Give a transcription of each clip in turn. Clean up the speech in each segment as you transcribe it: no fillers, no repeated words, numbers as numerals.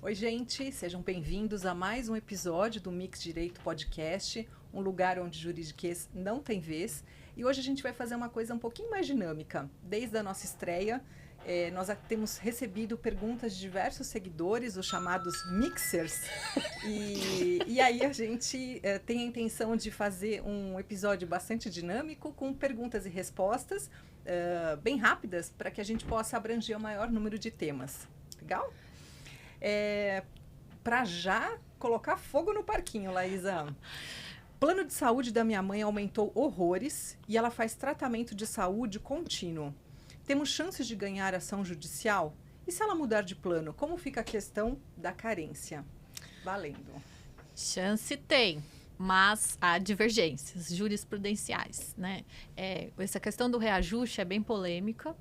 Oi, gente, sejam bem-vindos a mais um episódio do Mix Direito Podcast, um lugar onde juridiquês não tem vez. E hoje a gente vai fazer uma coisa um pouquinho mais dinâmica. Desde a nossa estreia, nós temos recebido perguntas de diversos seguidores, os chamados mixers. E aí a gente tem a intenção de fazer um episódio bastante dinâmico, com perguntas e respostas bem rápidas, para que a gente possa abranger o maior número de temas. Legal? Para já colocar fogo no parquinho, Laísa. Plano de saúde da minha mãe aumentou horrores e ela faz tratamento de saúde contínuo. Temos chances de ganhar ação judicial? E se ela mudar de plano, como fica a questão da carência? Valendo. Chance tem, mas há divergências jurisprudenciais, né? Essa questão do reajuste é bem polêmica.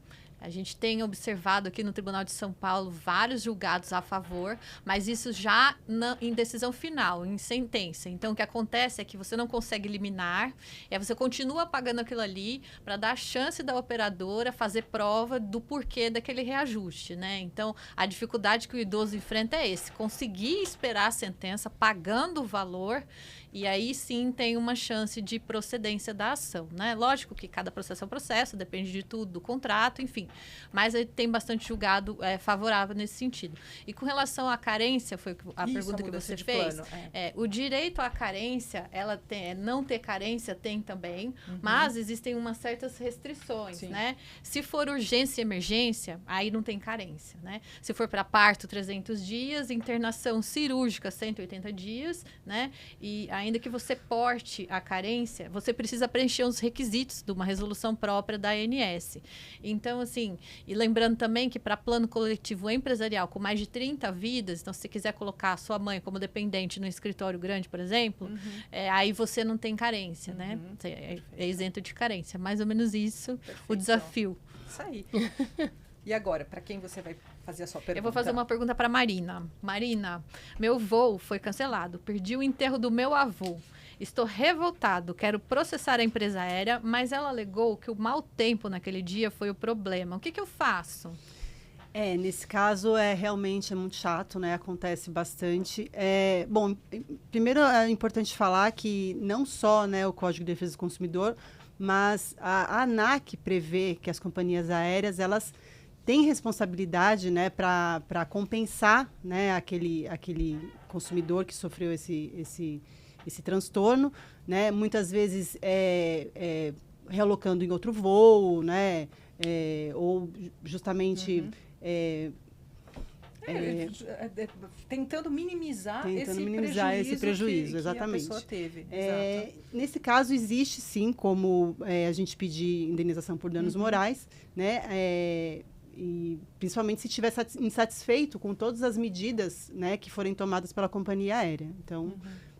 A gente tem observado aqui no Tribunal de São Paulo vários julgados a favor, mas isso já em decisão final, em sentença. Então, o que acontece é que você não consegue liminar, e aí você continua pagando aquilo ali para dar a chance da operadora fazer prova do porquê daquele reajuste, né? Então, a dificuldade que o idoso enfrenta é esse, conseguir esperar a sentença pagando o valor, e aí sim tem uma chance de procedência da ação, né? Lógico que cada processo é um processo, depende de tudo, do contrato, enfim. Mas ele tem bastante julgado favorável nesse sentido. E com relação à carência, foi a pergunta que você fez. O direito à carência, ela tem, não ter carência tem também, mas existem umas certas restrições, né? Se for urgência e emergência, aí não tem carência, né? Se for para parto, 300 dias, internação cirúrgica, 180 dias, né? E ainda que você porte a carência, você precisa preencher os requisitos de uma resolução própria da ANS. Então, assim, e lembrando também que para plano coletivo empresarial com mais de 30 vidas, então se você quiser colocar a sua mãe como dependente no escritório grande, por exemplo, aí você não tem carência, né? É isento de carência. Mais ou menos isso. Perfeito. O desafio. Isso aí. E agora, para quem você vai fazer a sua pergunta? Eu vou fazer uma pergunta para Marina. Marina, meu voo foi cancelado. Perdi o enterro do meu avô. Estou revoltado. Quero processar a empresa aérea, mas ela alegou que o mau tempo naquele dia foi o problema. O que eu faço? Nesse caso, realmente é muito chato, né? Acontece bastante. Bom, primeiro é importante falar que não só, né, o Código de Defesa do Consumidor, mas a ANAC prevê que as companhias aéreas, elas têm responsabilidade, né, para compensar, né, aquele consumidor que sofreu esse transtorno, né, muitas vezes realocando em outro voo, né, ou justamente tentando minimizar esse prejuízo, exatamente. Que a pessoa teve. Nesse caso, existe sim como a gente pedir indenização por danos morais, né, e principalmente se estiver insatisfeito com todas as medidas, né, que forem tomadas pela companhia aérea. Então,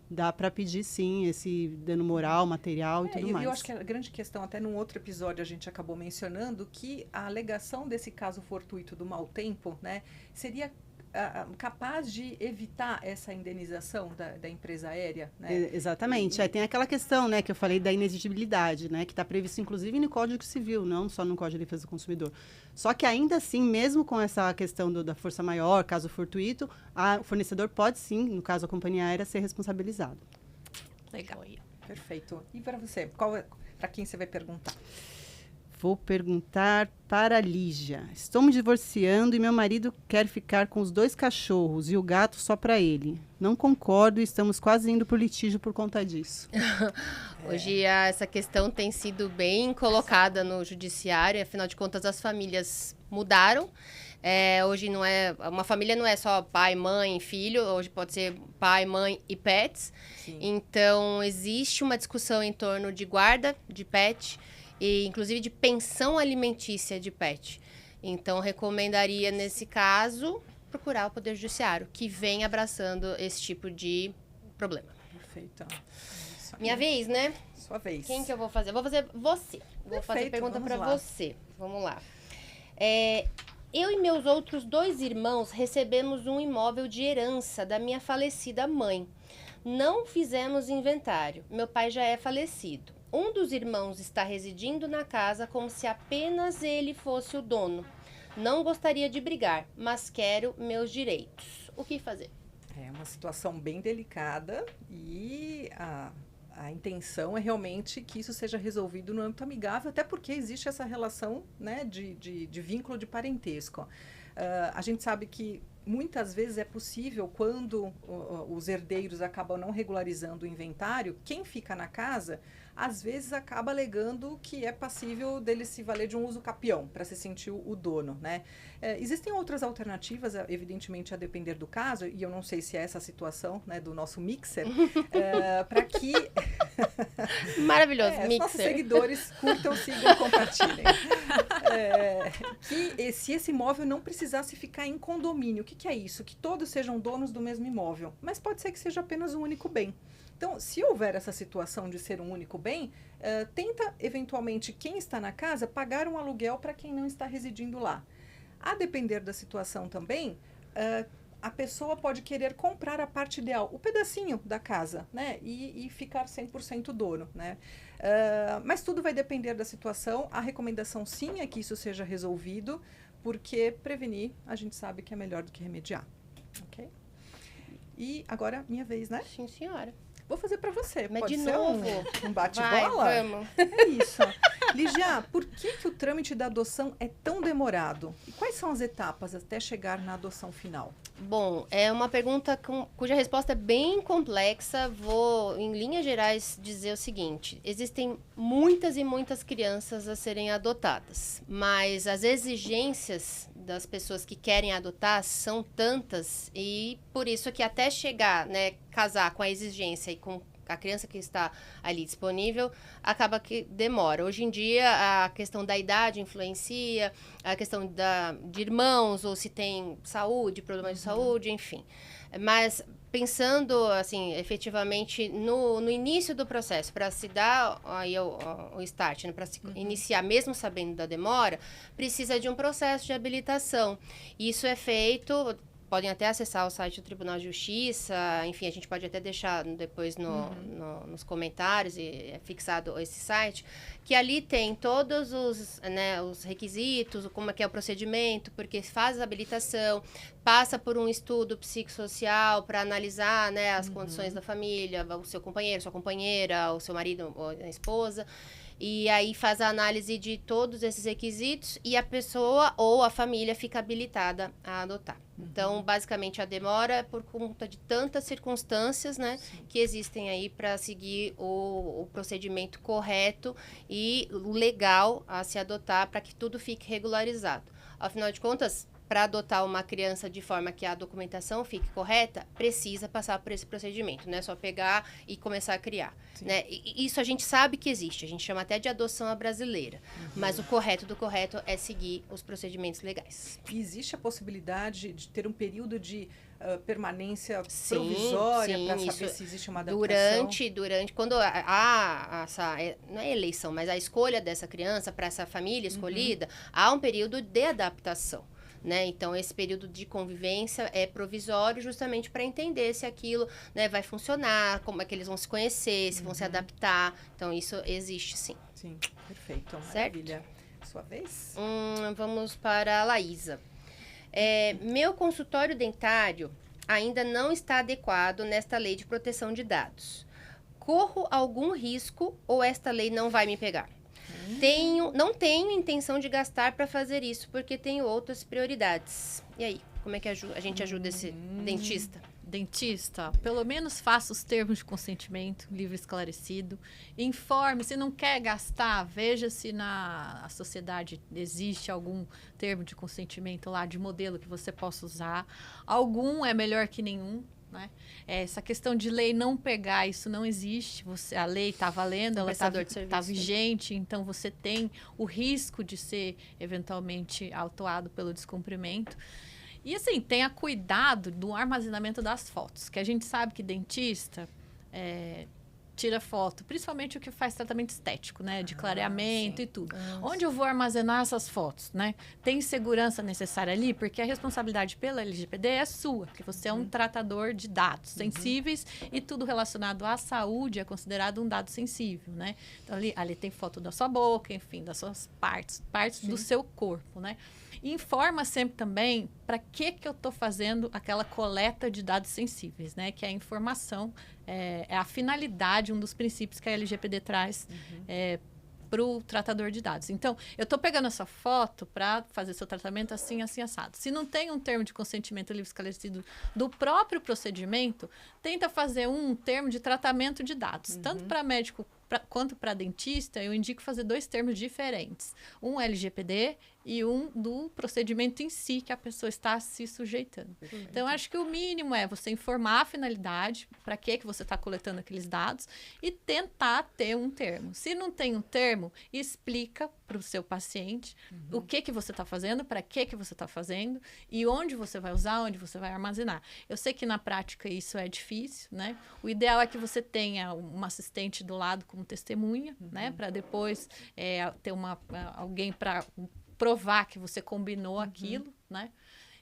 dá para pedir, sim, esse dano moral, material e tudo mais. Eu acho que a grande questão, até num outro episódio a gente acabou mencionando, que a alegação desse caso fortuito do mau tempo, né, seria capaz de evitar essa indenização da empresa aérea, né? Exatamente. Tem aquela questão, né, que eu falei da inexigibilidade, né, que está previsto inclusive no Código Civil, não só no Código de Defesa do Consumidor. Só que ainda assim, mesmo com essa questão da força maior, caso fortuito, o fornecedor pode sim, no caso a companhia aérea, ser responsabilizado. Legal. Perfeito. E para você, para quem você vai perguntar? Vou perguntar para a Lígia. Estou me divorciando e meu marido quer ficar com os 2 cachorros e o gato só para ele. Não concordo e estamos quase indo para o litígio por conta disso. Hoje essa questão tem sido bem colocada no judiciário, afinal de contas as famílias mudaram. Hoje uma família não é só pai, mãe, filho, hoje pode ser pai, mãe e pets. Sim. Então existe uma discussão em torno de guarda de pet, e inclusive de pensão alimentícia de pet. Então, recomendaria, nesse caso, procurar o Poder Judiciário, que vem abraçando esse tipo de problema. Perfeito. Minha vez, né? Sua vez. Quem que eu vou fazer? Eu vou fazer você. Vou fazer pergunta para você. Vamos lá. Eu e meus outros 2 irmãos recebemos um imóvel de herança da minha falecida mãe. Não fizemos inventário. Meu pai já é falecido. Um dos irmãos está residindo na casa como se apenas ele fosse o dono. Não gostaria de brigar, mas quero meus direitos. O que fazer? É uma situação bem delicada e a intenção é realmente que isso seja resolvido no âmbito amigável, até porque existe essa relação, né, de vínculo de parentesco. A gente sabe que muitas vezes é possível, quando os herdeiros acabam não regularizando o inventário, quem fica na casa, às vezes acaba alegando que é passível dele se valer de um uso capião, para se sentir o dono, né? Existem outras alternativas, evidentemente, a depender do caso, e eu não sei se é essa a situação, né, do nosso mixer, para que... Maravilhoso, Os nossos mixer. seguidores curtam, sigam e compartilhem. Que se esse imóvel não precisasse ficar em condomínio. O que é isso? Que todos sejam donos do mesmo imóvel. Mas pode ser que seja apenas um único bem. Então, se houver essa situação de ser um único bem, tenta, eventualmente, quem está na casa, pagar um aluguel para quem não está residindo lá. A depender da situação também, a pessoa pode querer comprar a parte ideal, o pedacinho da casa, né? E ficar 100% dono, né? Mas tudo vai depender da situação. A recomendação, sim, é que isso seja resolvido, porque prevenir, a gente sabe que é melhor do que remediar, ok? E agora, minha vez, né? Sim, senhora. Vou fazer para você. Mas Pode de ser novo. um bate-bola? Vai, vamos. É isso. Lígia, por que o trâmite da adoção é tão demorado? E quais são as etapas até chegar na adoção final? Bom, é uma pergunta cuja resposta é bem complexa. Vou, em linhas gerais, dizer o seguinte. Existem muitas e muitas crianças a serem adotadas, mas as exigências das pessoas que querem adotar são tantas, e por isso que até chegar, né, casar com a exigência e com a criança que está ali disponível, acaba que demora. Hoje em dia, a questão da idade influencia, a questão de irmãos, ou se tem saúde, problemas de saúde, enfim. Mas pensando, assim, efetivamente no início do processo, para se dar aí o start, né, para se iniciar, mesmo sabendo da demora, precisa de um processo de habilitação. Isso é feito... Podem até acessar o site do Tribunal de Justiça, enfim, a gente pode até deixar depois nos comentários, e é fixado esse site, que ali tem todos os requisitos, como é que é o procedimento, porque faz a habilitação, passa por um estudo psicossocial para analisar, né, as condições da família, o seu companheiro, sua companheira, o seu marido ou a esposa. E aí faz a análise de todos esses requisitos e a pessoa ou a família fica habilitada a adotar. Então, basicamente, a demora é por conta de tantas circunstâncias, né, que existem aí para seguir o procedimento correto e legal a se adotar para que tudo fique regularizado. Afinal de contas, para adotar uma criança de forma que a documentação fique correta, precisa passar por esse procedimento, não é só pegar e começar a criar, né? E isso a gente sabe que existe, a gente chama até de adoção à brasileira, mas o correto do correto é seguir os procedimentos legais. E existe a possibilidade de ter um período de permanência provisória para saber se existe uma adaptação? Durante quando há essa, não é eleição, mas a escolha dessa criança para essa família escolhida, há um período de adaptação. Né? Então, esse período de convivência é provisório justamente para entender se aquilo, né, vai funcionar, como é que eles vão se conhecer, se vão se adaptar. Então, isso existe, sim. Sim, perfeito. Certo? Maravilha. Sua vez? Vamos para a Laísa. Meu consultório dentário ainda não está adequado nesta lei de proteção de dados. Corro algum risco ou esta lei não vai me pegar? Não tenho intenção de gastar para fazer isso, porque tenho outras prioridades. E aí, como é que a gente ajuda esse dentista? Dentista, pelo menos faça os termos de consentimento, livre e esclarecido. Informe, se não quer gastar, veja se na sociedade existe algum termo de consentimento lá, de modelo que você possa usar. Algum é melhor que nenhum. Né? Essa questão de lei não pegar, isso não existe. A lei está valendo, ela está vigente, então você tem o risco de ser eventualmente autuado pelo descumprimento. E assim, tenha cuidado do armazenamento das fotos, que a gente sabe que dentista tira foto, principalmente o que faz tratamento estético, né? De clareamento sim. e tudo. Onde eu vou armazenar essas fotos, né? Tem segurança necessária ali? Porque a responsabilidade pela LGPD é sua, porque você é um tratador de dados sensíveis e tudo relacionado à saúde é considerado um dado sensível, né? Então, ali tem foto da sua boca, enfim, das suas partes do seu corpo, né? E informa sempre também para que eu estou fazendo aquela coleta de dados sensíveis, né? Que é a informação, é a finalidade, um dos princípios que a LGPD traz para o tratador de dados. Então, eu estou pegando essa foto para fazer seu tratamento assim, assim, assado. Se não tem um termo de consentimento livre esclarecido do próprio procedimento, tenta fazer um termo de tratamento de dados. Tanto para médico quanto para dentista, eu indico fazer 2 termos diferentes. Um LGPD e um do procedimento em si que a pessoa está se sujeitando. Então, acho que o mínimo é você informar a finalidade, para que você está coletando aqueles dados e tentar ter um termo. Se não tem um termo, explica para o seu paciente o que você está fazendo, para que você está fazendo e onde você vai usar, onde você vai armazenar. Eu sei que na prática isso é difícil, né? O ideal é que você tenha uma assistente do lado como testemunha, né? Para depois ter alguém para provar que você combinou aquilo, né?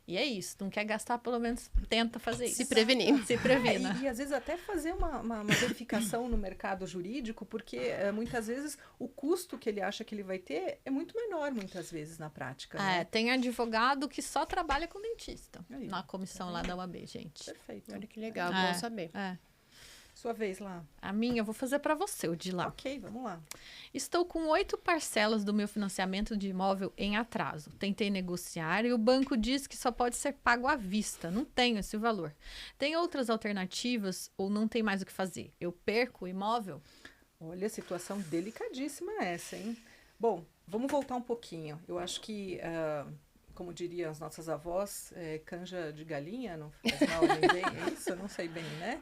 E é isso. Não quer gastar, pelo menos tenta fazer isso. Se prevenir. Se previna. E às vezes até fazer uma verificação no mercado jurídico, porque muitas vezes o custo que ele acha que ele vai ter é muito menor, muitas vezes, na prática. Né? Tem advogado que só trabalha com dentista Aí, na comissão lá da UAB, gente. Perfeito. Olha que legal, bom saber. Sua vez lá. A minha eu vou fazer para você, o de lá. Ok, vamos lá. Estou com 8 parcelas do meu financiamento de imóvel em atraso. Tentei negociar e o banco diz que só pode ser pago à vista. Não tenho esse valor. Tem outras alternativas ou não tem mais o que fazer? Eu perco o imóvel? Olha, situação delicadíssima essa, hein? Bom, vamos voltar um pouquinho. Eu acho que, como diriam as nossas avós, canja de galinha não faz mal a ninguém, é isso? Eu não sei bem, né?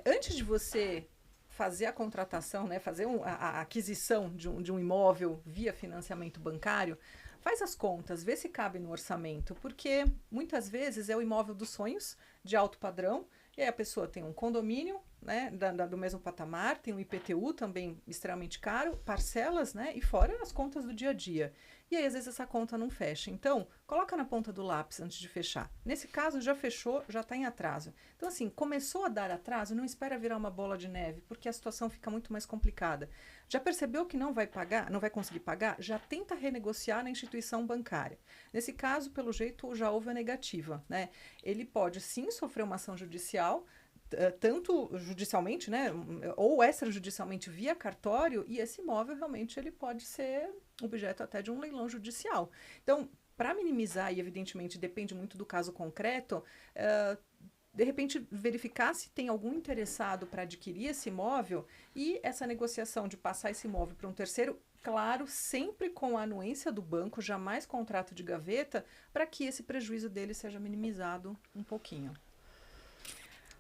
Antes de você fazer a contratação, né, fazer a aquisição de um imóvel via financiamento bancário, faz as contas, vê se cabe no orçamento, porque muitas vezes é o imóvel dos sonhos, de alto padrão, e aí a pessoa tem um condomínio, né, do mesmo patamar, tem um IPTU também extremamente caro, parcelas, né, e fora as contas do dia a dia. E aí, às vezes, essa conta não fecha. Então, coloca na ponta do lápis antes de fechar. Nesse caso, já fechou, já está em atraso. Então, assim, começou a dar atraso, não espera virar uma bola de neve, porque a situação fica muito mais complicada. Já percebeu que não vai pagar, não vai conseguir pagar? Já tenta renegociar na instituição bancária. Nesse caso, pelo jeito, já houve a negativa, né? Ele pode, sim, sofrer uma ação judicial, tanto judicialmente, né, ou extrajudicialmente via cartório, e esse imóvel realmente ele pode ser objeto até de um leilão judicial. Então, para minimizar, e evidentemente depende muito do caso concreto, de repente verificar se tem algum interessado para adquirir esse imóvel e essa negociação de passar esse imóvel para um terceiro, claro, sempre com a anuência do banco, jamais contrato de gaveta, para que esse prejuízo dele seja minimizado um pouquinho.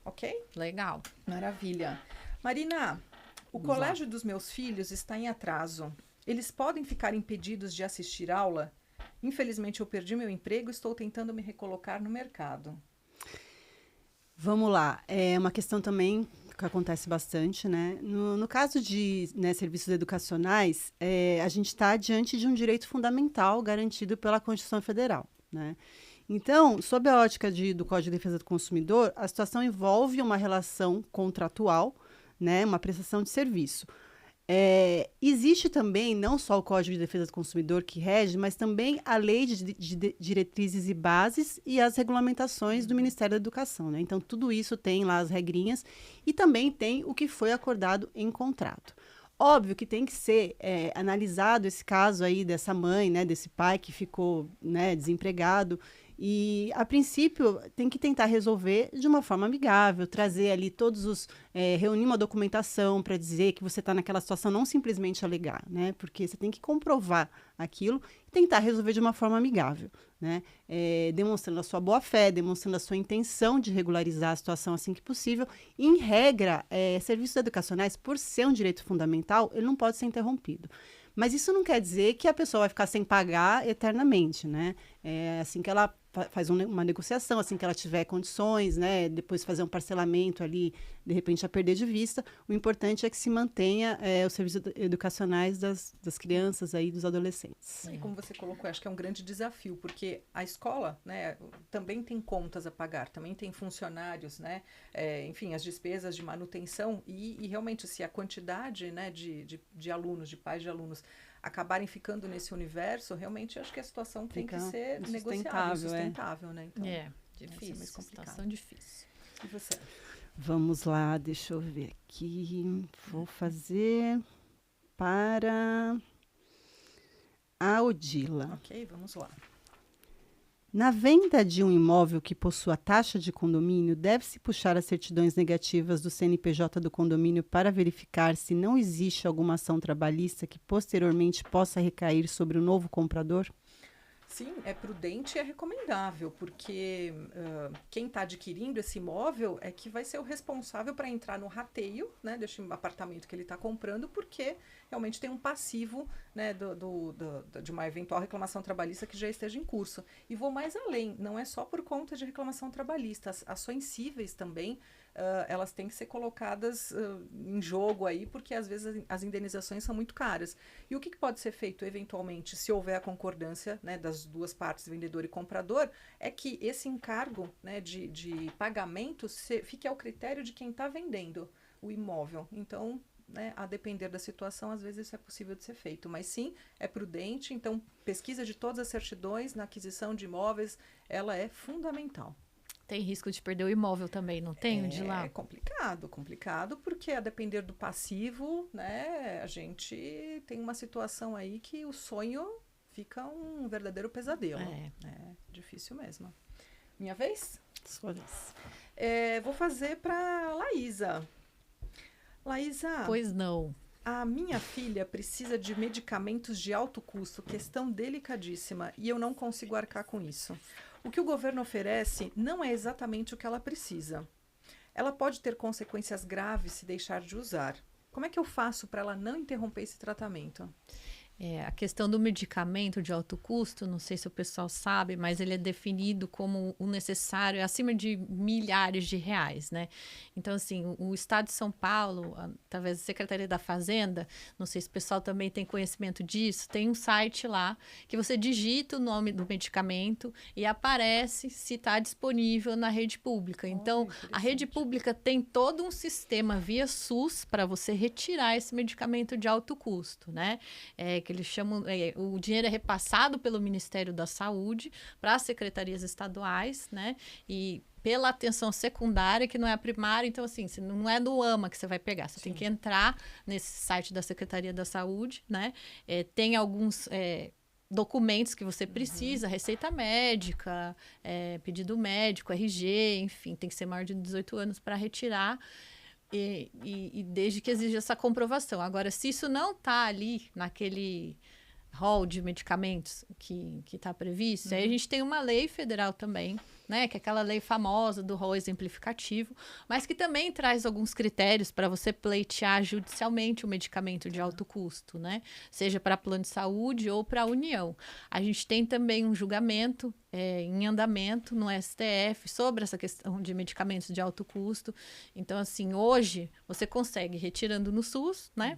Ok? Legal. Maravilha. Marina, o colégio dos meus filhos está em atraso. Eles podem ficar impedidos de assistir aula? Infelizmente, eu perdi meu emprego e estou tentando me recolocar no mercado. Vamos lá. É uma questão também que acontece bastante, né? No caso de serviços educacionais, a gente está diante de um direito fundamental garantido pela Constituição Federal, né? Então, sob a ótica do Código de Defesa do Consumidor, a situação envolve uma relação contratual, né, uma prestação de serviço. Existe também não só o Código de Defesa do Consumidor que rege, mas também a Lei de Diretrizes e Bases e as regulamentações do Ministério da Educação, né? Então, tudo isso tem lá as regrinhas e também tem o que foi acordado em contrato. Óbvio que tem que ser analisado esse caso aí dessa mãe, né, desse pai que ficou, né, desempregado. E, a princípio, tem que tentar resolver de uma forma amigável, trazer ali reunir uma documentação para dizer que você está naquela situação, não simplesmente alegar, né? Porque você tem que comprovar aquilo e tentar resolver de uma forma amigável, né? Demonstrando a sua boa-fé, demonstrando a sua intenção de regularizar a situação assim que possível. E, em regra, serviços educacionais, por ser um direito fundamental, ele não pode ser interrompido. Mas isso não quer dizer que a pessoa vai ficar sem pagar eternamente, né? Assim que ela faz uma negociação, assim que ela tiver condições, né, depois fazer um parcelamento ali, de repente a perder de vista, o importante é que se mantenha os serviços educacionais das crianças aí, dos adolescentes. E como você colocou, acho que é um grande desafio, porque a escola, né, também tem contas a pagar, também tem funcionários, né, enfim, as despesas de manutenção e realmente se a quantidade, né, de alunos, de pais de alunos acabarem ficando nesse universo, realmente acho que a situação tem que ser negociável, sustentável, né? Então, difícil, mais complicado. situação difícil. E você? Vamos lá, deixa eu ver aqui. Vou fazer para a Odila. Ok, vamos lá. Na venda de um imóvel que possua taxa de condomínio, deve-se puxar as certidões negativas do CNPJ do condomínio para verificar se não existe alguma ação trabalhista que posteriormente possa recair sobre o novo comprador? Sim, é prudente e é recomendável, porque quem está adquirindo esse imóvel é que vai ser o responsável para entrar no rateio, né, deste apartamento que ele está comprando, porque realmente tem um passivo, né, de uma eventual reclamação trabalhista que já esteja em curso. E vou mais além, não é só por conta de reclamação trabalhista, as ações cíveis também, elas têm que ser colocadas em jogo aí, porque às vezes as indenizações são muito caras. E o que pode ser feito, eventualmente, se houver a concordância, né, das duas partes, vendedor e comprador, é que esse encargo, né, de pagamento fique ao critério de quem está vendendo o imóvel. Então, né, a depender da situação, às vezes isso é possível de ser feito. Mas sim, é prudente, então pesquisa de todas as certidões na aquisição de imóveis, ela é fundamental. Tem risco de perder o imóvel também, não tem? De lá? É complicado, porque a depender do passivo, né, a gente tem uma situação aí que o sonho fica um verdadeiro pesadelo. É difícil mesmo. Minha vez? Sua vez. Vou fazer para Laísa. Laísa. Pois não. A minha filha precisa de medicamentos de alto custo, questão delicadíssima, e eu não consigo arcar com isso. O que o governo oferece não é exatamente o que ela precisa. Ela pode ter consequências graves se deixar de usar. Como é que eu faço para ela não interromper esse tratamento? A questão do medicamento de alto custo, não sei se o pessoal sabe, mas ele é definido como o necessário, acima de milhares de reais, né? Então, assim, o Estado de São Paulo, através da Secretaria da Fazenda, não sei se o pessoal também tem conhecimento disso, tem um site lá que você digita o nome do medicamento e aparece se está disponível na rede pública. Então, a rede pública tem todo um sistema via SUS para você retirar esse medicamento de alto custo, né? Que eles chamam, o dinheiro é repassado pelo Ministério da Saúde para as secretarias estaduais, né? E pela atenção secundária, que não é a primária, então assim, não é do AMA que você vai pegar, você tem que entrar nesse site da Secretaria da Saúde, né? Tem alguns documentos que você precisa, receita médica, pedido médico, RG, enfim, tem que ser maior de 18 anos para retirar. E desde que exija essa comprovação. Agora, se isso não está ali naquele rol de medicamentos que está previsto, aí a gente tem uma lei federal também, né, que é aquela lei famosa do rol exemplificativo, mas que também traz alguns critérios para você pleitear judicialmente o medicamento de alto custo, né, seja para plano de saúde ou para a União. A gente tem também um julgamento em andamento no STF sobre essa questão de medicamentos de alto custo. Então, assim, hoje você consegue retirando no SUS, né,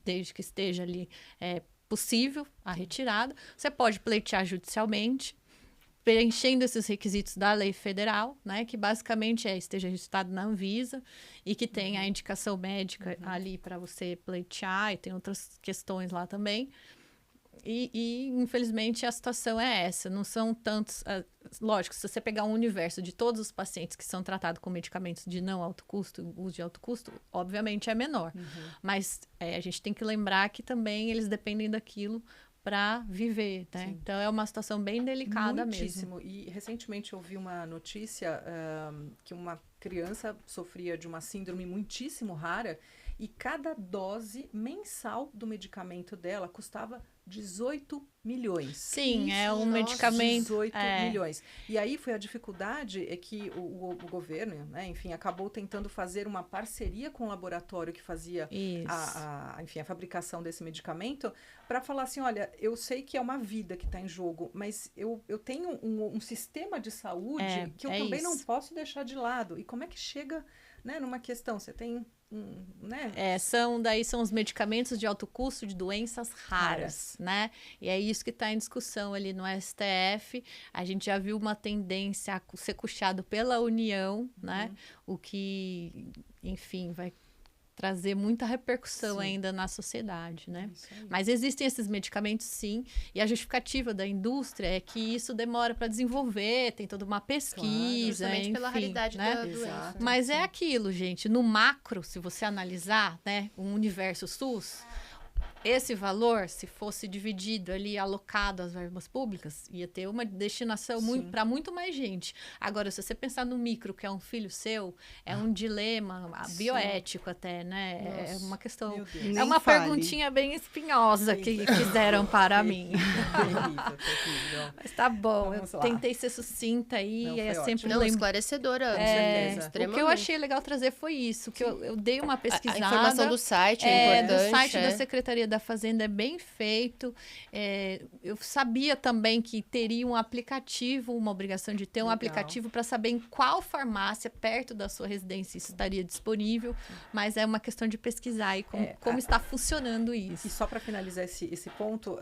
desde que esteja ali possível a retirada, você pode pleitear judicialmente, preenchendo esses requisitos da lei federal, né, que basicamente esteja registrado na Anvisa e que tenha a indicação médica ali para você pleitear, e tem outras questões lá também. E, infelizmente, a situação é essa. Não são tantos... lógico, se você pegar um universo de todos os pacientes que são tratados com medicamentos de não alto custo, uso de alto custo, obviamente é menor. Mas a gente tem que lembrar que também eles dependem daquilo para viver, né? Sim. Então, é uma situação bem delicada Muitíssimo. mesmo. E, recentemente, eu vi uma notícia que uma criança sofria de uma síndrome muitíssimo rara e cada dose mensal do medicamento dela custava 18 milhões. Sim, é um nossa, medicamento. 18 milhões. E aí foi a dificuldade é que o governo, né, enfim, acabou tentando fazer uma parceria com o laboratório que fazia Isso. enfim, a fabricação desse medicamento, para falar assim, olha, eu sei que é uma vida que está em jogo, mas eu tenho um sistema de saúde que eu também não isso. posso deixar de lado. E como é que chega, né, numa questão? Você tem, né? São os medicamentos de alto custo de doenças raras, né? E é isso que está em discussão ali no STF. A gente já viu uma tendência a ser puxado pela União, né? O que, enfim, vai trazer muita repercussão ainda na sociedade, né? Mas existem esses medicamentos, sim, e a justificativa da indústria é que isso demora para desenvolver, tem toda uma pesquisa, Justamente enfim, pela raridade né? da doença. Mas é aquilo, gente, no macro, se você analisar, né, um universo SUS, esse valor, se fosse dividido ali, alocado às verbas públicas, ia ter uma destinação para muito mais gente. Agora, se você pensar no micro, que é um filho seu, é um dilema bioético até, né? Nossa, É uma questão... meu Deus. É Nem uma fale. perguntinha bem espinhosa que fizeram para mim. Terrível. Mas tá bom, Vamos eu lá. tentei ser sucinta aí, Não, é foi sempre Não, esclarecedora, certeza. o que eu extremamente. achei legal trazer foi isso, que eu dei uma A pesquisada. informação do site é importante. Do site da Secretaria da Fazenda é bem feito. Eu sabia também que teria um aplicativo, uma obrigação de ter um Legal. aplicativo para saber em qual farmácia perto da sua residência isso estaria disponível, mas é uma questão de pesquisar e como está funcionando isso. E só para finalizar esse ponto,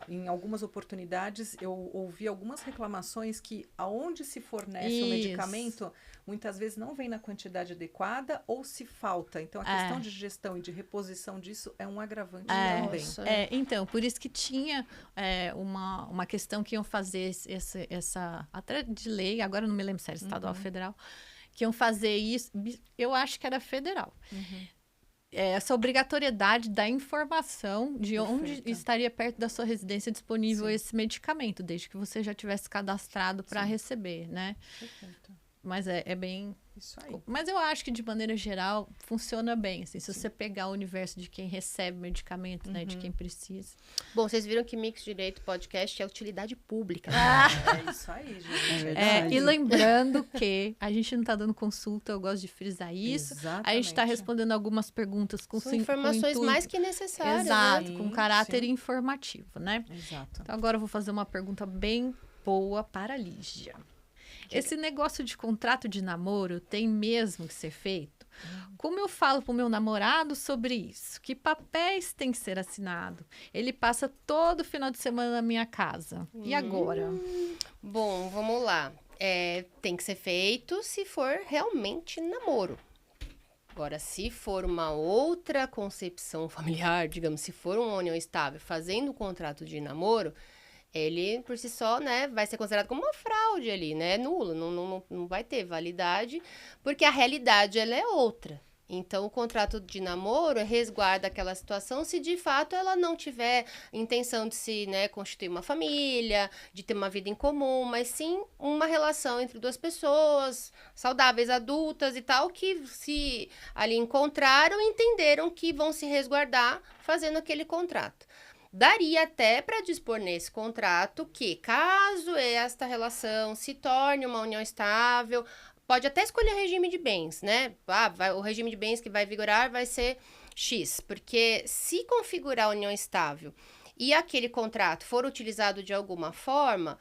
em algumas oportunidades eu ouvi algumas reclamações que aonde se fornece o Isso. medicamento, muitas vezes não vem na quantidade adequada ou se falta. Então, a questão de gestão e de reposição disso é um agravante também. Nossa. Então, por isso que tinha uma questão que iam fazer essa até de lei, agora eu não me lembro se era estadual ou federal, que iam fazer isso, eu acho que era federal. Essa obrigatoriedade da informação de onde Perfeito. estaria perto da sua residência disponível esse medicamento, desde que você já tivesse cadastrado para receber, né? Perfeito. Mas é bem... Isso aí. Mas eu acho que, de maneira geral, funciona bem. Assim, se você pegar o universo de quem recebe medicamento, né, de quem precisa. Bom, vocês viram que Mix Direito Podcast é utilidade pública. É isso aí, gente. verdade. E lembrando que a gente não está dando consulta, eu gosto de frisar isso. Exatamente. A gente está respondendo algumas perguntas com São informações com mais que necessárias. Exato, né? com Sim, caráter sim. informativo, né? Exato. Então agora eu vou fazer uma pergunta bem boa para a Lígia. Esse negócio de contrato de namoro tem mesmo que ser feito? Como eu falo pro meu namorado sobre isso? Que papéis tem que ser assinado? Ele passa todo final de semana na minha casa. E agora? Bom, vamos lá. Tem que ser feito se for realmente namoro. Agora, se for uma outra concepção familiar, digamos, se for uma união estável fazendo um contrato de namoro, ele, por si só, né, vai ser considerado como uma fraude ali, né? Nulo, não vai ter validade, porque a realidade, ela é outra. Então, o contrato de namoro resguarda aquela situação se, de fato, ela não tiver intenção de se, né, constituir uma família, de ter uma vida em comum, mas sim uma relação entre duas pessoas saudáveis, adultas e tal, que se ali encontraram e entenderam que vão se resguardar fazendo aquele contrato. Daria até para dispor nesse contrato que, caso esta relação se torne uma união estável, pode até escolher regime de bens, né? O regime de bens que vai vigorar vai ser X, porque se configurar a união estável e aquele contrato for utilizado de alguma forma,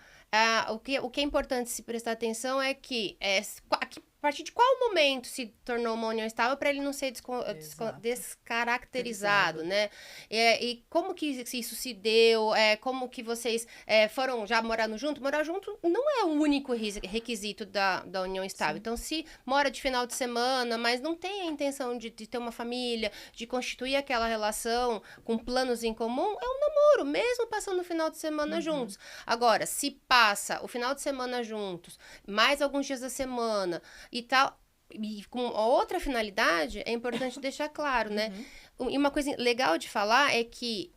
o que é importante se prestar atenção é que a partir de qual momento se tornou uma união estável para ele não ser descaracterizado, né? E como que isso se deu? Como que vocês foram já morar junto? Morar junto não é o único requisito da união estável. Sim. Então, se mora de final de semana, mas não tem a intenção de ter uma família, de constituir aquela relação com planos em comum, é um namoro, mesmo passando o final de semana juntos. Agora, se passa o final de semana juntos, mais alguns dias da semana e tal, e com outra finalidade, é importante deixar claro, né? E uma coisa legal de falar é que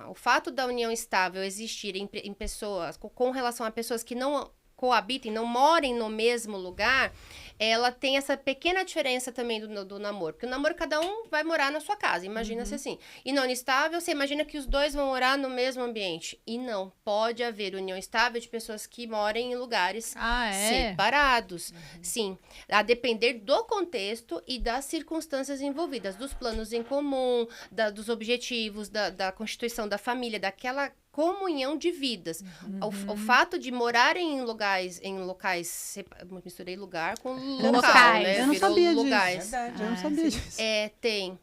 o fato da união estável existir em pessoas, com relação a pessoas que não coabitem, não morem no mesmo lugar, ela tem essa pequena diferença também do namoro. Porque o namoro, cada um vai morar na sua casa, imagina-se assim. E na união estável, você imagina que os dois vão morar no mesmo ambiente. E não, pode haver união estável de pessoas que morem em lugares separados. Sim, a depender do contexto e das circunstâncias envolvidas, dos planos em comum, dos objetivos, da constituição da família, daquela comunhão de vidas. O fato de morarem em locais misturei lugar com local, né? Eu não sabia disso. Verdade. Eu não sabia disso.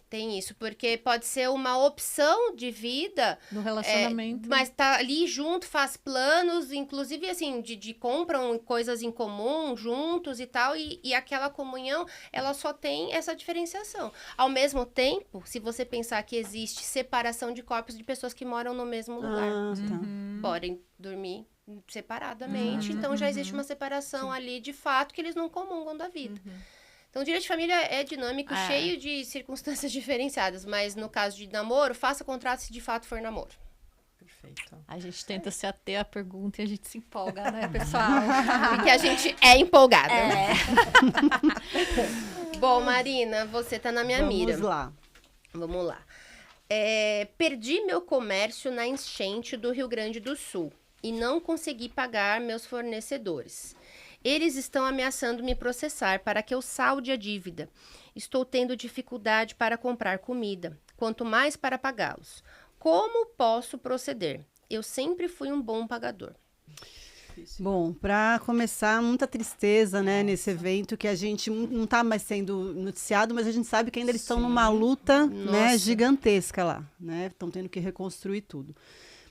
Tem isso, porque pode ser uma opção de vida No relacionamento. mas tá ali junto, faz planos, inclusive assim, de compram coisas em comum juntos e tal, e aquela comunhão, ela só tem essa diferenciação. Ao mesmo tempo, se você pensar que existe separação de corpos de pessoas que moram no mesmo lugar, podem dormir separadamente, então já existe uma separação ali de fato que eles não comungam da vida. Então, o direito de família é dinâmico, cheio de circunstâncias diferenciadas, mas no caso de namoro, faça contrato se de fato for namoro. Perfeito. A gente tenta se ater à pergunta e a gente se empolga, né, pessoal? Porque a gente é empolgada. Bom, Marina, você tá na minha mira. Vamos lá. Perdi meu comércio na enchente do Rio Grande do Sul e não consegui pagar meus fornecedores. Eles estão ameaçando me processar para que eu salde a dívida. Estou tendo dificuldade para comprar comida, quanto mais para pagá-los. Como posso proceder? Eu sempre fui um bom pagador. Bom, para começar, muita tristeza, né, nesse evento que a gente não está mais sendo noticiado, mas a gente sabe que ainda eles estão numa luta, né, gigantesca lá, né? Estão tendo que reconstruir tudo.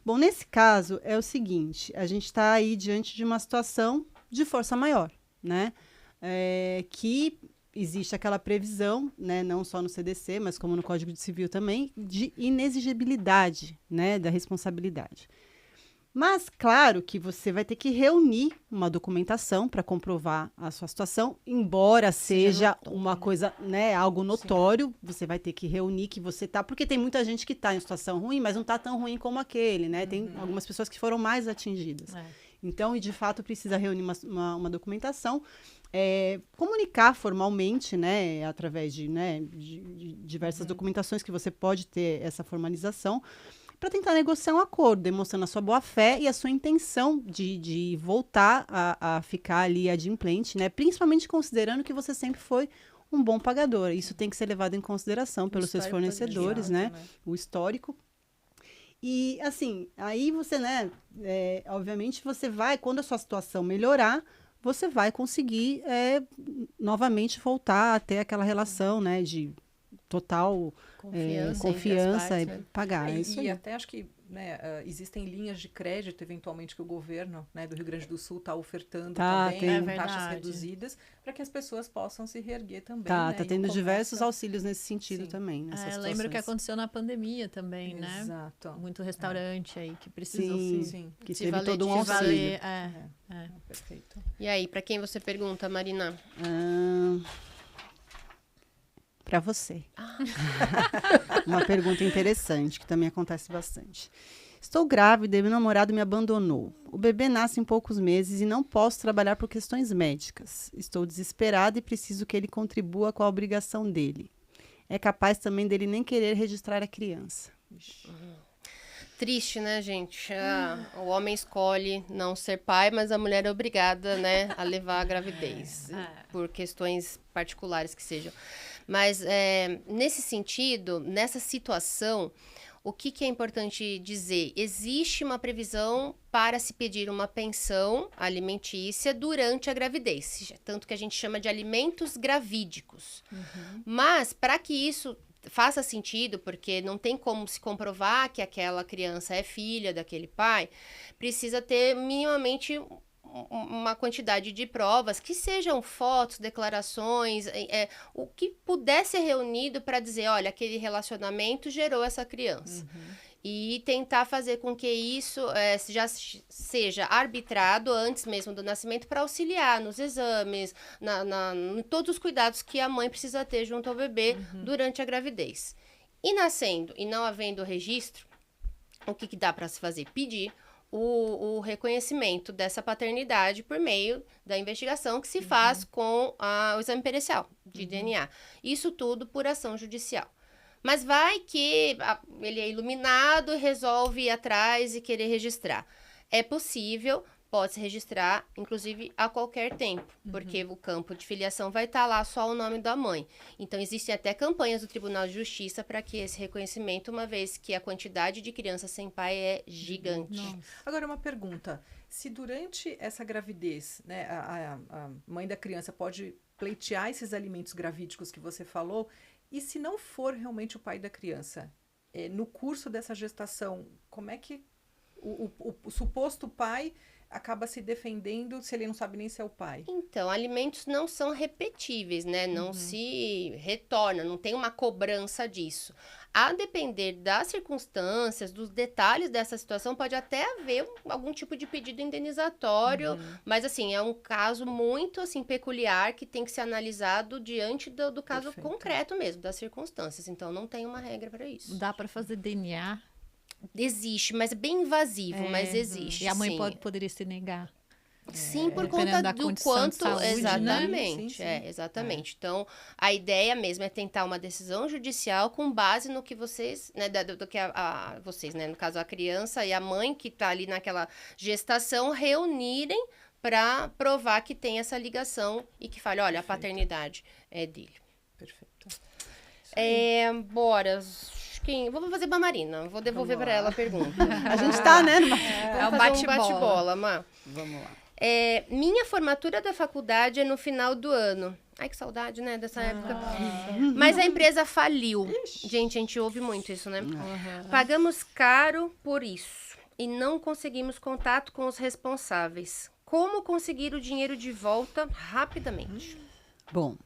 Bom, nesse caso é o seguinte, a gente está aí diante de uma situação de força maior, né? Que existe aquela previsão, né, não só no CDC, mas como no Código Civil também, de inexigibilidade, né, da responsabilidade. Mas, claro que você vai ter que reunir uma documentação para comprovar a sua situação, embora seja uma coisa, né, algo notório, você vai ter que reunir que você tá, porque tem muita gente que está em situação ruim, mas não está tão ruim como aquele, né? Tem algumas pessoas que foram mais atingidas. Então, e de fato, precisa reunir uma documentação, comunicar formalmente, né, através de diversas documentações que você pode ter essa formalização, para tentar negociar um acordo, demonstrando a sua boa-fé e a sua intenção de voltar a ficar ali adimplente, né? Principalmente considerando que você sempre foi um bom pagador. Isso tem que ser levado em consideração pelos seus fornecedores, né? O histórico. E, assim, aí você, né? Obviamente, você vai, quando a sua situação melhorar, você vai conseguir novamente voltar a ter aquela relação, né? De total confiança e pagar. E até acho que, né, existem linhas de crédito, eventualmente, que o governo, né, do Rio Grande do Sul está ofertando também, com taxas reduzidas, para que as pessoas possam se reerguer também. Tá tendo diversos auxílios nesse sentido também. Eu lembro que aconteceu na pandemia também, né? Exato. Muito restaurante aí que precisou que teve todo um auxílio. Perfeito. E aí, para quem você pergunta, Marina? Para você. Uma pergunta interessante, que também acontece bastante. Estou grávida e meu namorado me abandonou. O bebê nasce em poucos meses e não posso trabalhar por questões médicas. Estou desesperada e preciso que ele contribua com a obrigação dele. É capaz também dele nem querer registrar a criança. Triste, né, gente? O homem escolhe não ser pai, mas a mulher é obrigada, né, a levar a gravidez. Por questões particulares que sejam. Mas, nesse sentido, nessa situação, o que é importante dizer? Existe uma previsão para se pedir uma pensão alimentícia durante a gravidez, tanto que a gente chama de alimentos gravídicos. Mas, para que isso faça sentido, porque não tem como se comprovar que aquela criança é filha daquele pai, precisa ter minimamente uma quantidade de provas, que sejam fotos, declarações, o que puder ser reunido para dizer, olha, aquele relacionamento gerou essa criança. E tentar fazer com que isso já seja arbitrado antes mesmo do nascimento para auxiliar nos exames, em todos os cuidados que a mãe precisa ter junto ao bebê durante a gravidez. E nascendo e não havendo registro, o que dá para se fazer? Pedir o reconhecimento dessa paternidade por meio da investigação que se faz com o exame pericial de DNA. Isso tudo por ação judicial. Mas vai que ele é iluminado e resolve ir atrás e querer registrar. É possível, pode se registrar, inclusive, a qualquer tempo, porque o campo de filiação vai estar lá só o nome da mãe. Então, existem até campanhas do Tribunal de Justiça para que esse reconhecimento, uma vez que a quantidade de crianças sem pai é gigante. Nossa. Agora, uma pergunta. Se durante essa gravidez, né, a mãe da criança pode pleitear esses alimentos gravídicos que você falou, e se não for realmente o pai da criança, no curso dessa gestação, como é que o suposto pai acaba se defendendo se ele não sabe nem se é o pai? Então, alimentos não são repetíveis, né? Não se retorna, não tem uma cobrança disso. A depender das circunstâncias, dos detalhes dessa situação, pode até haver algum tipo de pedido indenizatório, mas, assim, é um caso muito, assim, peculiar que tem que ser analisado diante do caso Perfeito. concreto mesmo, das circunstâncias. Então, não tem uma regra para isso. Dá para fazer DNA. Existe, mas é bem invasivo, mas existe, E a mãe sim. poderia se negar. Sim, por dependendo conta da do condição de quanto... saúde, né? Exatamente, Sim. exatamente. Então, a ideia mesmo é tentar uma decisão judicial com base no que vocês, né, do que vocês, né, no caso a criança e a mãe que está ali naquela gestação, reunirem para provar que tem essa ligação e que fale, olha, a paternidade é dele. Perfeito. Bora... Vamos fazer pra Marina. Vou devolver Vamos para lá. ela a pergunta. A gente tá, né? Vamos um fazer um bate-bola. bate-bola, Má. Vamos lá. Minha formatura da faculdade é no final do ano. Ai, que saudade, né, dessa época. Mas a empresa faliu. Gente, a gente ouve muito isso, né? Pagamos caro por isso e não conseguimos contato com os responsáveis. Como conseguir o dinheiro de volta rapidamente? Bom,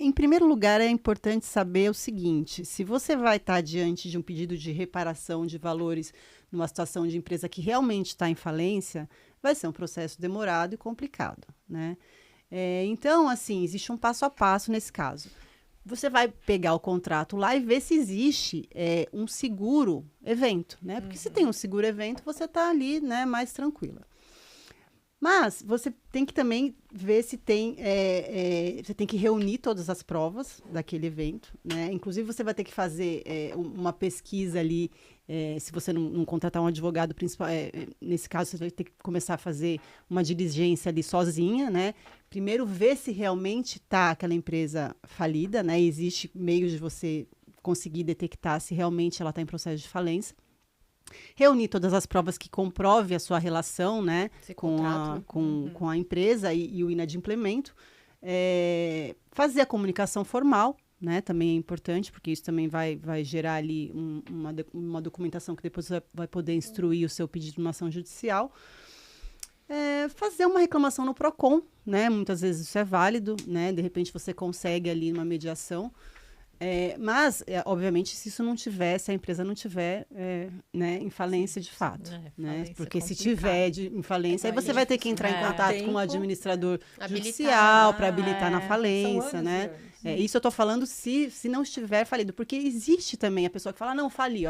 em primeiro lugar, é importante saber o seguinte: se você vai estar diante de um pedido de reparação de valores numa situação de empresa que realmente está em falência, vai ser um processo demorado e complicado, né? Então, assim, existe um passo a passo nesse caso. Você vai pegar o contrato lá e ver se existe um seguro evento, né? Porque se tem um seguro evento, você está ali, né, mais tranquila. Mas você tem que também ver se tem... você tem que reunir todas as provas daquele evento, né? Inclusive, você vai ter que fazer uma pesquisa ali, se você não contratar um advogado principal. Nesse caso, você vai ter que começar a fazer uma diligência ali sozinha, né? Primeiro, ver se realmente está aquela empresa falida, né? Existe meios de você conseguir detectar se realmente ela está em processo de falência. Reunir todas as provas que comprove a sua relação, né, com a empresa e o inadimplemento. Fazer a comunicação formal, né, também é importante, porque isso também vai gerar ali uma documentação que depois vai poder instruir o seu pedido de uma ação judicial. Fazer uma reclamação no PROCON, né, muitas vezes isso é válido, né, de repente você consegue ali uma mediação. Mas, obviamente, se isso não tiver, se a empresa não tiver né, em falência de fato. Né? Falência Porque se complicado. tiver em falência, aí você vai ter que entrar em contato com tempo, o administrador habilitar, judicial para habilitar na São falência, anos né? e anos. Isso eu estou falando se não estiver falido. Porque existe também a pessoa que fala, não, fali,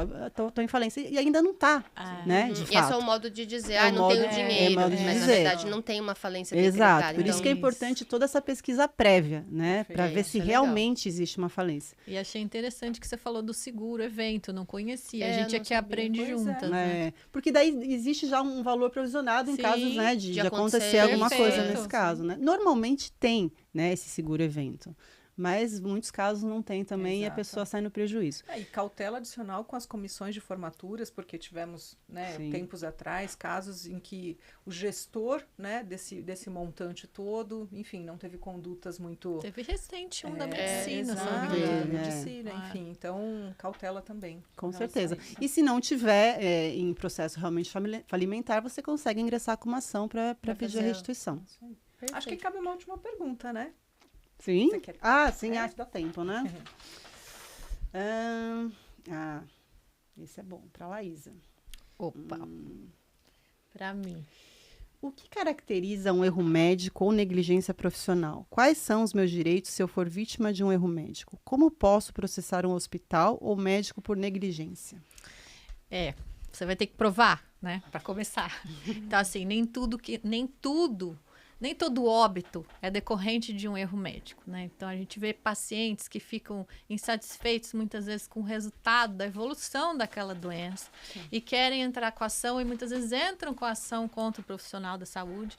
tô em falência, e ainda não está, né, de E é fato. só um modo de dizer, É um não modo- tenho é dinheiro, modo de mas na dizer. verdade não tem uma falência Exato, decretada. por isso Então, que é importante toda essa pesquisa prévia, né? Para ver Isso se é legal. realmente existe uma falência. E achei interessante que você falou do seguro evento, não conhecia. A É, gente não aqui sabia. aprende Pois é. juntas, né? Porque daí existe já um valor provisionado em Sim, casos, né, de de acontecer acontecer, alguma coisa perfeito. nesse caso, né? Normalmente tem, né, esse seguro evento, mas muitos casos não tem também e a Exato. pessoa sai no prejuízo. E cautela adicional com as comissões de formaturas, porque tivemos, né, Sim. tempos atrás, casos em que o gestor, né, desse montante todo, enfim, não teve condutas muito... Teve recente um da medicina, se exato, não me Teve, engano. medicina, Ah. enfim, então cautela também. Com relação certeza. a isso. E se não tiver em processo realmente falimentar, você consegue ingressar com uma ação para Pra pedir a fazer- restituição. Isso aí. Acho que cabe uma última pergunta, né? Sim? Você quer- Sim, acho que dá tempo, né? Esse é bom, para Laísa. Opa. Pra mim. O que caracteriza um erro médico ou negligência profissional? Quais são os meus direitos se eu for vítima de um erro médico? Como posso processar um hospital ou médico por negligência? Você vai ter que provar. né? Para começar. Então, assim, nem todo óbito é decorrente de um erro médico, né? Então, a gente vê pacientes que ficam insatisfeitos, muitas vezes, com o resultado da evolução daquela doença e querem entrar com a ação e muitas vezes entram com a ação contra o profissional da saúde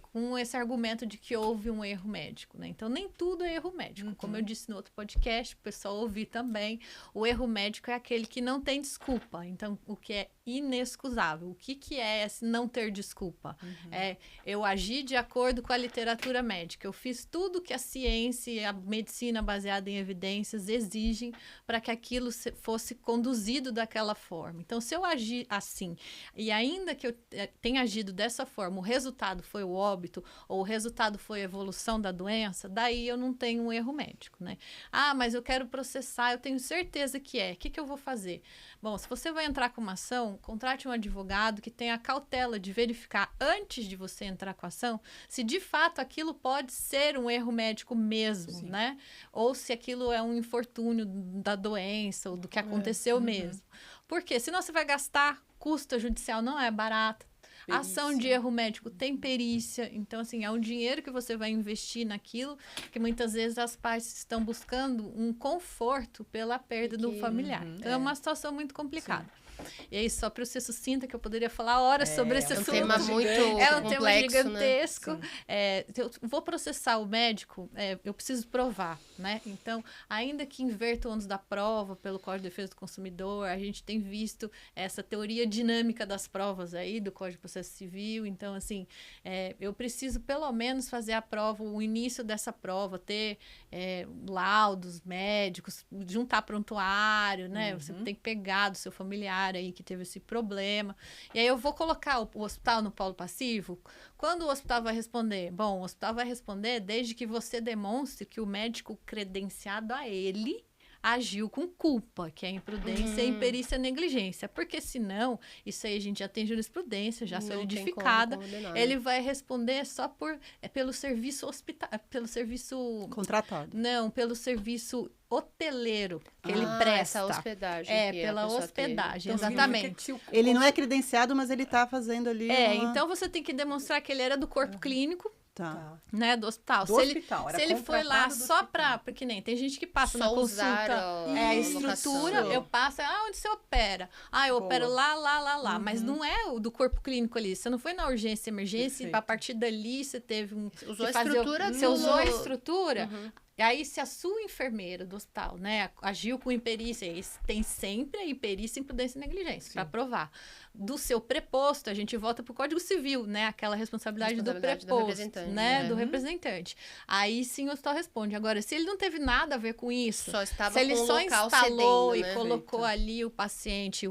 com esse argumento de que houve um erro médico, né? Então, nem tudo é erro médico. Como eu disse no outro podcast, o pessoal ouviu também, o erro médico é aquele que não tem desculpa. Então, o que é inexcusável. O que é esse não ter desculpa? É eu agir de acordo com a literatura médica. Eu fiz tudo que a ciência e a medicina baseada em evidências exigem para que aquilo fosse conduzido daquela forma. Então, se eu agir assim, e ainda que eu tenha agido dessa forma, o resultado foi o óbito, ou o resultado foi a evolução da doença, daí eu não tenho um erro médico, né? Ah, mas eu quero processar, eu tenho certeza que é. O que eu vou fazer? Bom, se você vai entrar com uma ação, contrate um advogado que tenha a cautela de verificar antes de você entrar com a ação se de fato aquilo pode ser um erro médico mesmo, né? Ou se aquilo é um infortúnio da doença ou do que aconteceu mesmo. Porque senão você vai gastar, custo judicial não é barato. A ação de erro médico tem perícia, então, assim, é um dinheiro que você vai investir naquilo, que muitas vezes as partes estão buscando um conforto pela perda do familiar. Então, é uma situação muito complicada. E aí, só para ser sucinta, que eu poderia falar horas sobre esse assunto. É um tema muito é um complexo, tema gigantesco. Né? Eu vou processar o médico, eu preciso provar, né? Então, ainda que inverta o ônus da prova pelo Código de Defesa do Consumidor, a gente tem visto essa teoria dinâmica das provas aí do Código de Processo Civil. Então, assim, eu preciso pelo menos fazer a prova, o início dessa prova, ter laudos médicos, juntar prontuário, né? Você tem que pegar do seu familiar aí que teve esse problema. E aí eu vou colocar o hospital no polo passivo. Quando o hospital vai responder? Bom, o hospital vai responder desde que você demonstre que o médico credenciado a ele agiu com culpa, que é imprudência e imperícia negligência. Porque senão, isso aí a gente já tem jurisprudência, já solidificada, ele vai responder só pelo serviço pelo serviço contratado. Não, pelo serviço hoteleiro que ele presta. Essa hospedagem. Pela hospedagem, então, exatamente. Ele não é credenciado, mas ele está fazendo ali então você tem que demonstrar que ele era do corpo clínico, tá. né, do hospital. Se ele foi lá só para... Porque nem tem gente que passa só na consulta a estrutura, eu passo, onde você opera? Eu opero lá. Mas não é o do corpo clínico ali. Você não foi na urgência, emergência, e a partir dali você teve usou a estrutura. Você usou a estrutura. E aí, se a sua enfermeira do hospital, né, agiu com imperícia, tem sempre a imperícia, imprudência e negligência para provar. Do seu preposto, a gente volta para o Código Civil, né, aquela responsabilidade do preposto, né, do representante. Aí sim o hospital responde. Agora, se ele não teve nada a ver com isso, se ele só instalou e colocou ali o paciente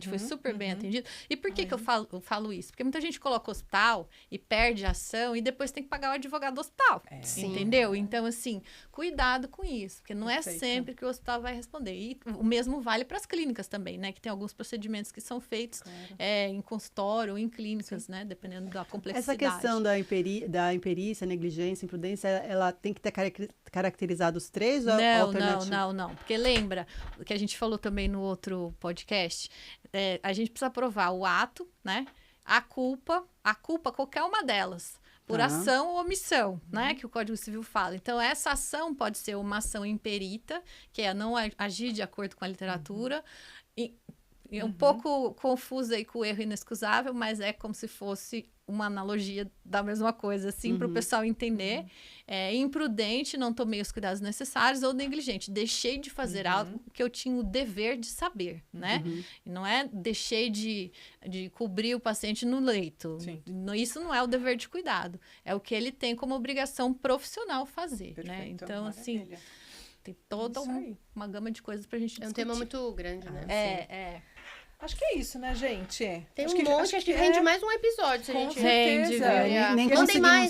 foi super bem atendido. E por que eu falo isso? Porque muita gente coloca o hospital e perde a ação e depois tem que pagar o advogado do hospital. Entendeu? Então, assim, cuidado com isso, porque não é sempre que o hospital vai responder. E o mesmo vale para as clínicas também, né? Que tem alguns procedimentos que são feitos em consultório ou em clínicas, né? Dependendo da complexidade. Essa questão da imperícia, negligência, imprudência, ela tem que ter caracterizado os três? Não. Porque lembra o que a gente falou também no outro podcast? A gente precisa provar o ato, né? A culpa, qualquer uma delas. Por ação ou omissão, né? Que o Código Civil fala. Então, essa ação pode ser uma ação imperita, que é não agir de acordo com a literatura. E um pouco confusa aí com o erro inexcusável, mas é como se fosse uma analogia da mesma coisa, assim, para o pessoal entender. Imprudente, não tomei os cuidados necessários, ou negligente, deixei de fazer algo que eu tinha o dever de saber, né? E não é deixei de cobrir o paciente no leito. Isso não é o dever de cuidado. É o que ele tem como obrigação profissional fazer, né? Então, assim, tem toda uma gama de coisas pra gente discutir. É um tema muito grande, né? Acho que é isso, né, gente? Tem acho que rende mais um episódio, se a gente...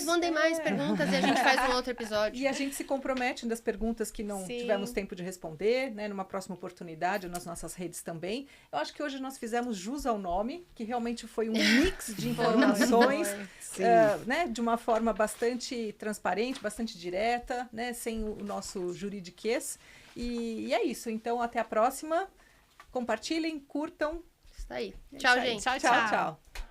Mandem mais perguntas e a gente faz um outro episódio. E a gente se compromete das perguntas que não tivemos tempo de responder, né, numa próxima oportunidade, nas nossas redes também. Eu acho que hoje nós fizemos jus ao nome, que realmente foi um mix de informações, né, de uma forma bastante transparente, bastante direta, né, sem o nosso juridiquês. E é isso. Então, até a próxima. Compartilhem, curtam Isso aí. É Tchau, isso aí. gente. Tchau, Tchau, tchau.